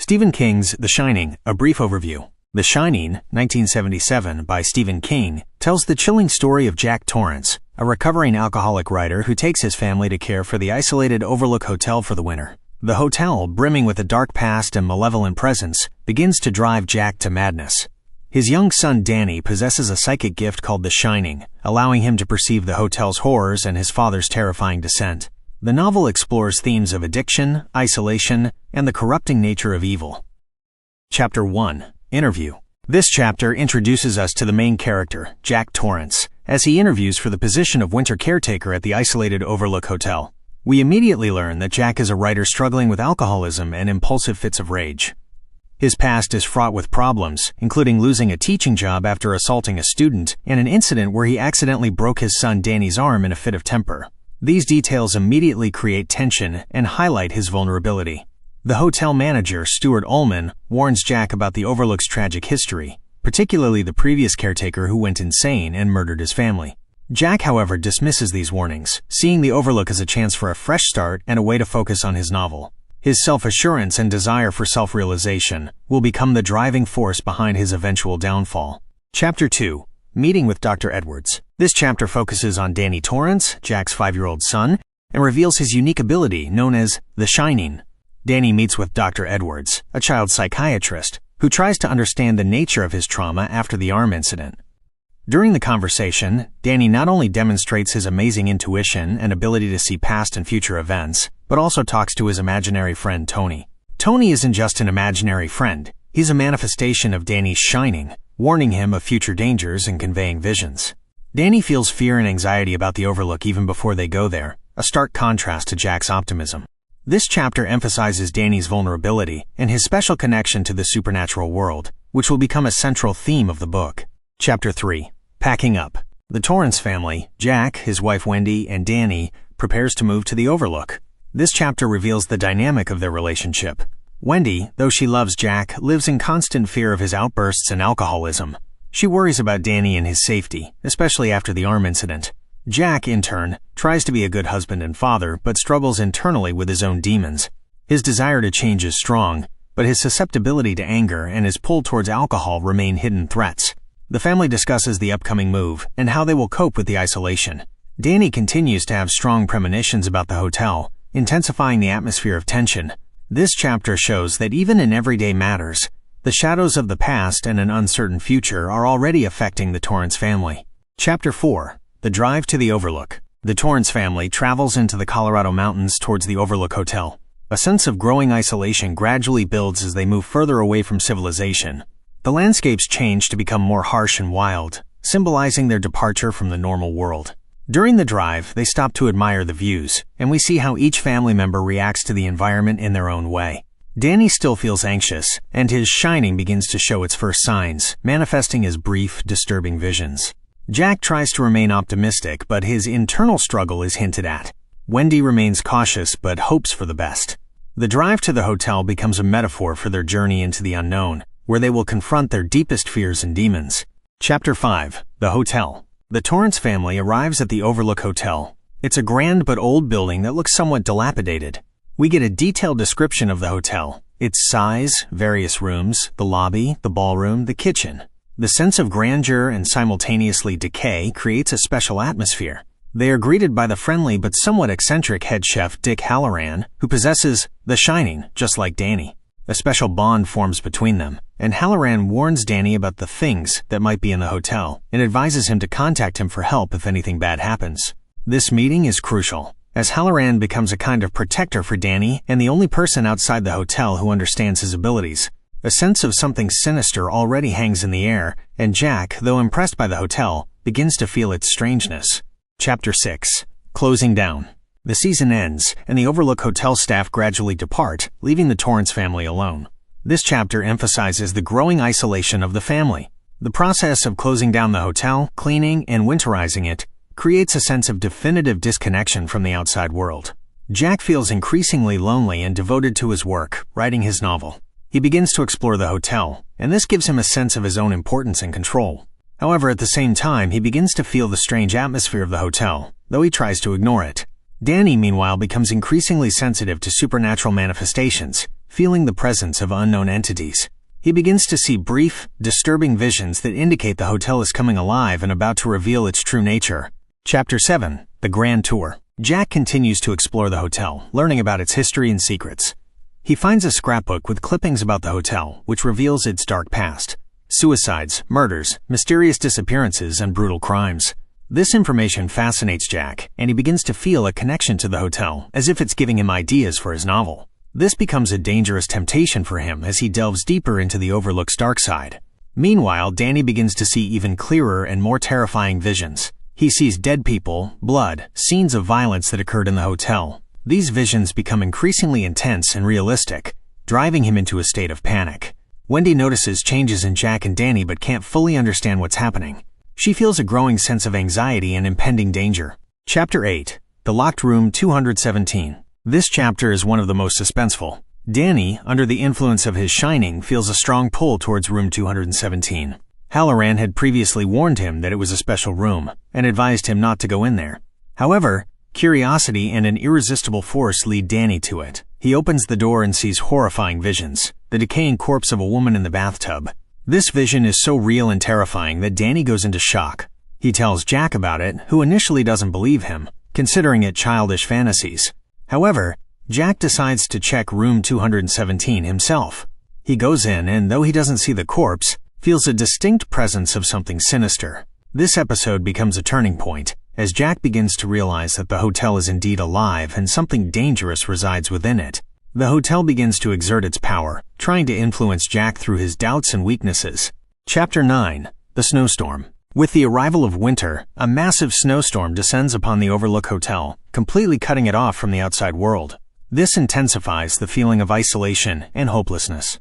Stephen King's The Shining, a brief overview. The Shining, 1977, by Stephen King, tells the chilling story of Jack Torrance, a recovering alcoholic writer who takes his family to care for the isolated Overlook Hotel for the winter. The hotel, brimming with a dark past and malevolent presence, begins to drive Jack to madness. His young son Danny possesses a psychic gift called The Shining, allowing him to perceive the hotel's horrors and his father's terrifying descent. The novel explores themes of addiction, isolation, and the corrupting nature of evil. Chapter 1. Interview. This chapter introduces us to the main character, Jack Torrance, as he interviews for the position of winter caretaker at the isolated Overlook Hotel. We immediately learn that Jack is a writer struggling with alcoholism and impulsive fits of rage. His past is fraught with problems, including losing a teaching job after assaulting a student and an incident where he accidentally broke his son Danny's arm in a fit of temper. These details immediately create tension and highlight his vulnerability. The hotel manager, Stuart Ullman, warns Jack about the Overlook's tragic history, particularly the previous caretaker who went insane and murdered his family. Jack, however, dismisses these warnings, seeing the Overlook as a chance for a fresh start and a way to focus on his novel. His self-assurance and desire for self-realization will become the driving force behind his eventual downfall. Chapter 2. Meeting with Dr. Edwards. This chapter focuses on Danny Torrance, Jack's 5-year-old son, and reveals his unique ability known as The Shining. Danny meets with Dr. Edwards, a child psychiatrist, who tries to understand the nature of his trauma after the arm incident. During the conversation, Danny not only demonstrates his amazing intuition and ability to see past and future events, but also talks to his imaginary friend Tony. Tony isn't just an imaginary friend, he's a manifestation of Danny's shining, warning him of future dangers and conveying visions. Danny feels fear and anxiety about the Overlook even before they go there, a stark contrast to Jack's optimism. This chapter emphasizes Danny's vulnerability and his special connection to the supernatural world, which will become a central theme of the book. Chapter 3. Packing up. The Torrance family, Jack, his wife Wendy, and Danny, prepares to move to the Overlook. This chapter reveals the dynamic of their relationship. Wendy, though she loves Jack, lives in constant fear of his outbursts and alcoholism. She worries about Danny and his safety, especially after the arm incident. Jack, in turn, tries to be a good husband and father, but struggles internally with his own demons. His desire to change is strong, but his susceptibility to anger and his pull towards alcohol remain hidden threats. The family discusses the upcoming move and how they will cope with the isolation. Danny continues to have strong premonitions about the hotel, intensifying the atmosphere of tension. This chapter shows that even in everyday matters, the shadows of the past and an uncertain future are already affecting the Torrance family. Chapter 4. The Drive to the Overlook. The Torrance family travels into the Colorado mountains towards the Overlook Hotel. A sense of growing isolation gradually builds as they move further away from civilization. The landscapes change to become more harsh and wild, symbolizing their departure from the normal world. During the drive, they stop to admire the views, and we see how each family member reacts to the environment in their own way. Danny still feels anxious, and his shining begins to show its first signs, manifesting as brief, disturbing visions. Jack tries to remain optimistic, but his internal struggle is hinted at. Wendy remains cautious, but hopes for the best. The drive to the hotel becomes a metaphor for their journey into the unknown, where they will confront their deepest fears and demons. Chapter 5. The Hotel. The Torrance family arrives at the Overlook Hotel. It's a grand but old building that looks somewhat dilapidated. We get a detailed description of the hotel, its size, various rooms, the lobby, the ballroom, the kitchen. The sense of grandeur and simultaneously decay creates a special atmosphere. They are greeted by the friendly but somewhat eccentric head chef Dick Halloran, who possesses The Shining, just like Danny. A special bond forms between them, and Halloran warns Danny about the things that might be in the hotel and advises him to contact him for help if anything bad happens. This meeting is crucial, as Halloran becomes a kind of protector for Danny and the only person outside the hotel who understands his abilities. A sense of something sinister already hangs in the air, and Jack, though impressed by the hotel, begins to feel its strangeness. Chapter 6. Closing down. The season ends, and the Overlook Hotel staff gradually depart, leaving the Torrance family alone. This chapter emphasizes the growing isolation of the family. The process of closing down the hotel, cleaning, and winterizing it creates a sense of definitive disconnection from the outside world. Jack feels increasingly lonely and devoted to his work, writing his novel. He begins to explore the hotel, and this gives him a sense of his own importance and control. However, at the same time, he begins to feel the strange atmosphere of the hotel, though he tries to ignore it. Danny, meanwhile, becomes increasingly sensitive to supernatural manifestations, feeling the presence of unknown entities. He begins to see brief, disturbing visions that indicate the hotel is coming alive and about to reveal its true nature. Chapter 7. The Grand Tour. Jack continues to explore the hotel, learning about its history and secrets. He finds a scrapbook with clippings about the hotel, which reveals its dark past. Suicides, murders, mysterious disappearances, and brutal crimes. This information fascinates Jack, and he begins to feel a connection to the hotel, as if it's giving him ideas for his novel. This becomes a dangerous temptation for him as he delves deeper into the Overlook's dark side. Meanwhile, Danny begins to see even clearer and more terrifying visions. He sees dead people, blood, scenes of violence that occurred in the hotel. These visions become increasingly intense and realistic, driving him into a state of panic. Wendy notices changes in Jack and Danny but can't fully understand what's happening. She feels a growing sense of anxiety and impending danger. Chapter 8. The Locked Room 217. This chapter is one of the most suspenseful. Danny, under the influence of his shining, feels a strong pull towards room 217. Halloran had previously warned him that it was a special room, and advised him not to go in there. However, curiosity and an irresistible force lead Danny to it. He opens the door and sees horrifying visions. The decaying corpse of a woman in the bathtub. This vision is so real and terrifying that Danny goes into shock. He tells Jack about it, who initially doesn't believe him, considering it childish fantasies. However, Jack decides to check room 217 himself. He goes in and, though he doesn't see the corpse, feels a distinct presence of something sinister. This episode becomes a turning point, as Jack begins to realize that the hotel is indeed alive and something dangerous resides within it. The hotel begins to exert its power, trying to influence Jack through his doubts and weaknesses. Chapter 9. The Snowstorm. With the arrival of winter, a massive snowstorm descends upon the Overlook Hotel, completely cutting it off from the outside world. This intensifies the feeling of isolation and hopelessness.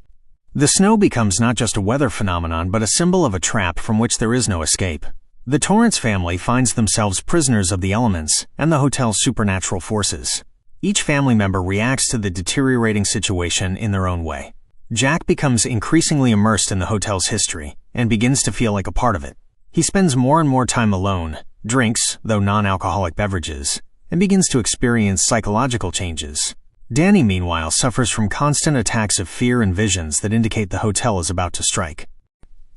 The snow becomes not just a weather phenomenon but a symbol of a trap from which there is no escape. The Torrance family finds themselves prisoners of the elements and the hotel's supernatural forces. Each family member reacts to the deteriorating situation in their own way. Jack becomes increasingly immersed in the hotel's history and begins to feel like a part of it. He spends more and more time alone, drinks, though non-alcoholic beverages, and begins to experience psychological changes. Danny, meanwhile, suffers from constant attacks of fear and visions that indicate the hotel is about to strike.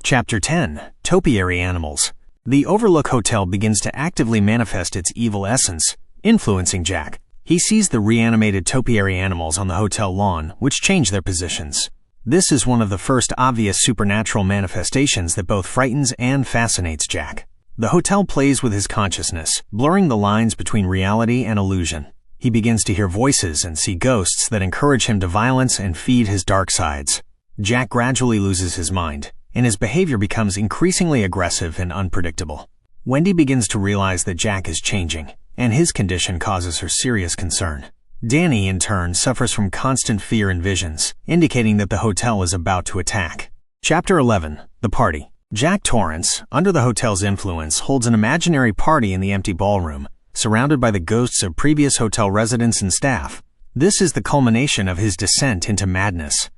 Chapter 10. Topiary Animals. The Overlook Hotel begins to actively manifest its evil essence, influencing Jack. He sees the reanimated topiary animals on the hotel lawn, which change their positions. This is one of the first obvious supernatural manifestations that both frightens and fascinates Jack. The hotel plays with his consciousness, blurring the lines between reality and illusion. He begins to hear voices and see ghosts that encourage him to violence and feed his dark sides. Jack gradually loses his mind, and his behavior becomes increasingly aggressive and unpredictable. Wendy begins to realize that Jack is changing, and his condition causes her serious concern. Danny, in turn, suffers from constant fear and visions, indicating that the hotel is about to attack. Chapter 11. The Party. Jack Torrance, under the hotel's influence, holds an imaginary party in the empty ballroom, surrounded by the ghosts of previous hotel residents and staff. This is the culmination of his descent into madness.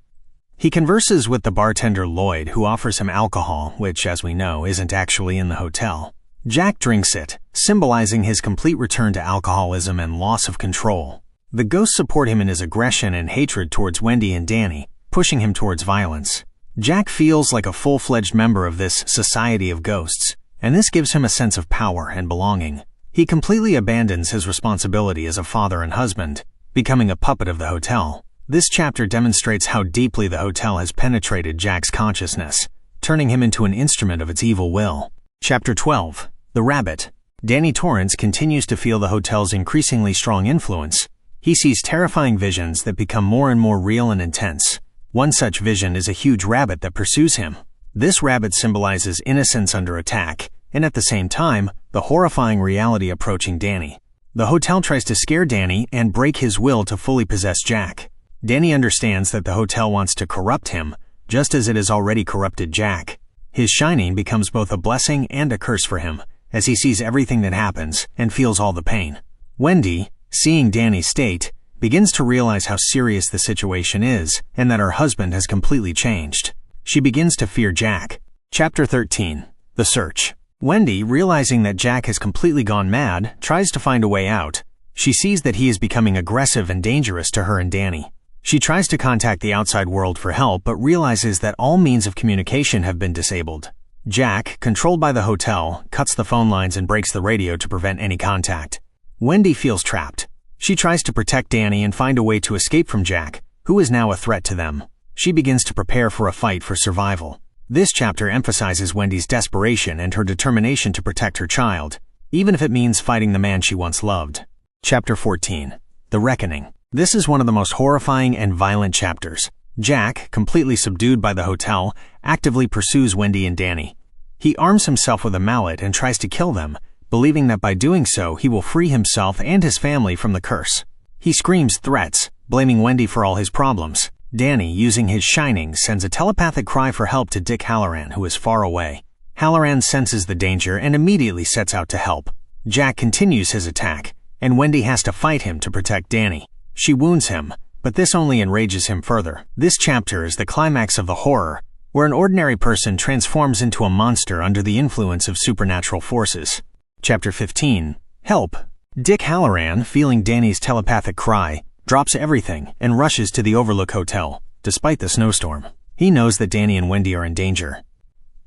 He converses with the bartender Lloyd, who offers him alcohol, which, as we know, isn't actually in the hotel. Jack drinks it, symbolizing his complete return to alcoholism and loss of control. The ghosts support him in his aggression and hatred towards Wendy and Danny, pushing him towards violence. Jack feels like a full-fledged member of this society of ghosts, and this gives him a sense of power and belonging. He completely abandons his responsibility as a father and husband, becoming a puppet of the hotel. This chapter demonstrates how deeply the hotel has penetrated Jack's consciousness, turning him into an instrument of its evil will. Chapter 12. The Rabbit. Danny Torrance continues to feel the hotel's increasingly strong influence. He sees terrifying visions that become more and more real and intense. One such vision is a huge rabbit that pursues him. This rabbit symbolizes innocence under attack, and at the same time, the horrifying reality approaching Danny. The hotel tries to scare Danny and break his will to fully possess Jack. Danny understands that the hotel wants to corrupt him, just as it has already corrupted Jack. His shining becomes both a blessing and a curse for him, as he sees everything that happens and feels all the pain. Wendy, seeing Danny's state, begins to realize how serious the situation is and that her husband has completely changed. She begins to fear Jack. Chapter 13. The Search. Wendy, realizing that Jack has completely gone mad, tries to find a way out. She sees that he is becoming aggressive and dangerous to her and Danny. She tries to contact the outside world for help but realizes that all means of communication have been disabled. Jack, controlled by the hotel, cuts the phone lines and breaks the radio to prevent any contact. Wendy feels trapped. She tries to protect Danny and find a way to escape from Jack, who is now a threat to them. She begins to prepare for a fight for survival. This chapter emphasizes Wendy's desperation and her determination to protect her child, even if it means fighting the man she once loved. Chapter 14. The Reckoning. This is one of the most horrifying and violent chapters. Jack, completely subdued by the hotel, actively pursues Wendy and Danny. He arms himself with a mallet and tries to kill them, believing that by doing so he will free himself and his family from the curse. He screams threats, blaming Wendy for all his problems. Danny, using his shining, sends a telepathic cry for help to Dick Halloran, who is far away. Halloran senses the danger and immediately sets out to help. Jack continues his attack, and Wendy has to fight him to protect Danny. She wounds him, but this only enrages him further. This chapter is the climax of the horror, where an ordinary person transforms into a monster under the influence of supernatural forces. Chapter 15. Help. Dick Halloran, feeling Danny's telepathic cry, drops everything and rushes to the Overlook Hotel, despite the snowstorm. He knows that Danny and Wendy are in danger.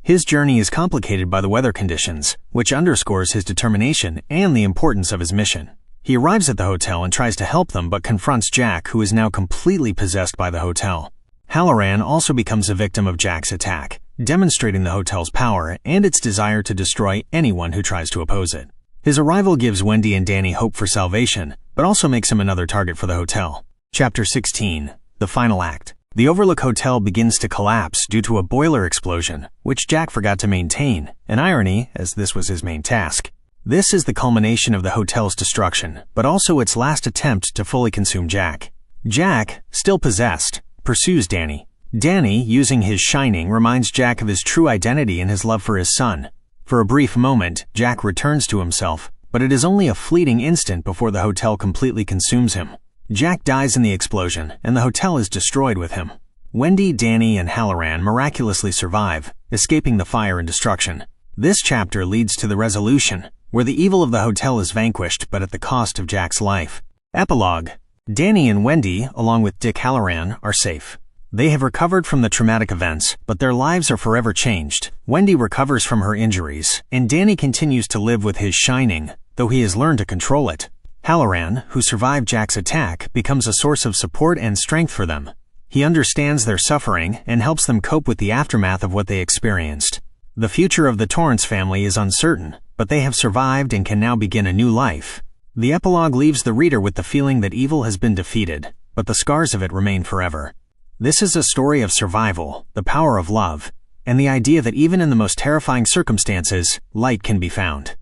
His journey is complicated by the weather conditions, which underscores his determination and the importance of his mission. He arrives at the hotel and tries to help them but confronts Jack, who is now completely possessed by the hotel. Halloran also becomes a victim of Jack's attack, demonstrating the hotel's power and its desire to destroy anyone who tries to oppose it. His arrival gives Wendy and Danny hope for salvation, but also makes him another target for the hotel. Chapter 16. The Final Act. The Overlook Hotel begins to collapse due to a boiler explosion, which Jack forgot to maintain, an irony as this was his main task. This is the culmination of the hotel's destruction, but also its last attempt to fully consume Jack. Jack, still possessed, pursues Danny. Danny, using his shining, reminds Jack of his true identity and his love for his son. For a brief moment, Jack returns to himself, but it is only a fleeting instant before the hotel completely consumes him. Jack dies in the explosion, and the hotel is destroyed with him. Wendy, Danny, and Halloran miraculously survive, escaping the fire and destruction. This chapter leads to the resolution, where the evil of the hotel is vanquished but at the cost of Jack's life. Epilogue. Danny and Wendy, along with Dick Halloran, are safe. They have recovered from the traumatic events, but their lives are forever changed. Wendy recovers from her injuries, and Danny continues to live with his shining, though he has learned to control it. Halloran, who survived Jack's attack, becomes a source of support and strength for them. He understands their suffering and helps them cope with the aftermath of what they experienced. The future of the Torrance family is uncertain, but they have survived and can now begin a new life. The epilogue leaves the reader with the feeling that evil has been defeated, but the scars of it remain forever. This is a story of survival, the power of love, and the idea that even in the most terrifying circumstances, light can be found.